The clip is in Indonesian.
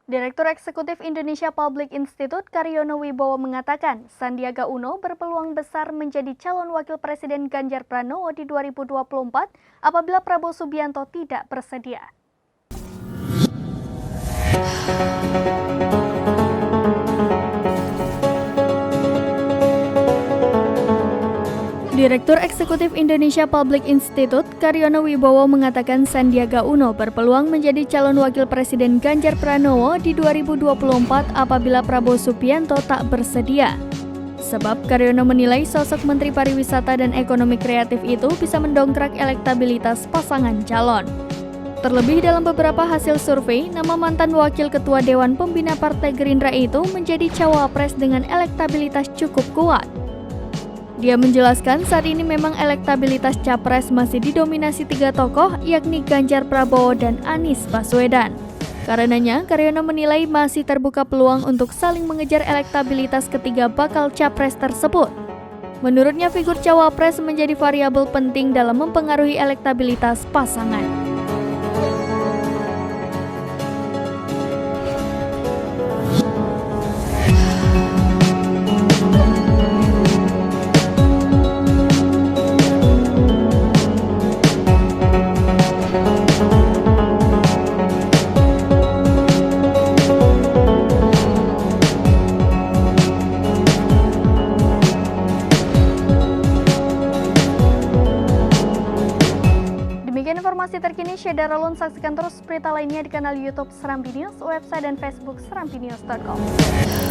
Direktur Eksekutif Indonesia Public Institute Karyono Wibowo mengatakan Sandiaga Uno berpeluang besar menjadi calon wakil presiden Ganjar Pranowo di 2024 apabila Prabowo Subianto tidak bersedia. Direktur Eksekutif Indonesia Public Institute Karyono Wibowo mengatakan Sandiaga Uno berpeluang menjadi calon wakil presiden Ganjar Pranowo di 2024 apabila Prabowo Subianto tak bersedia. Sebab Karyono menilai sosok Menteri Pariwisata dan Ekonomi Kreatif itu bisa mendongkrak elektabilitas pasangan calon. Terlebih dalam beberapa hasil survei, nama mantan Wakil Ketua Dewan Pembina Partai Gerindra itu menjadi cawapres dengan elektabilitas cukup kuat. Dia menjelaskan saat ini memang elektabilitas capres masih didominasi 3 tokoh yakni Ganjar Prabowo dan Anies Baswedan. Karenanya, Karyono menilai masih terbuka peluang untuk saling mengejar elektabilitas ketiga bakal capres tersebut. Menurutnya figur cawapres menjadi variabel penting dalam mempengaruhi elektabilitas pasangan. Demikian informasi terkini, Syedara Lun, saksikan terus berita lainnya di kanal YouTube Serambi News, website dan Facebook serambinews.com.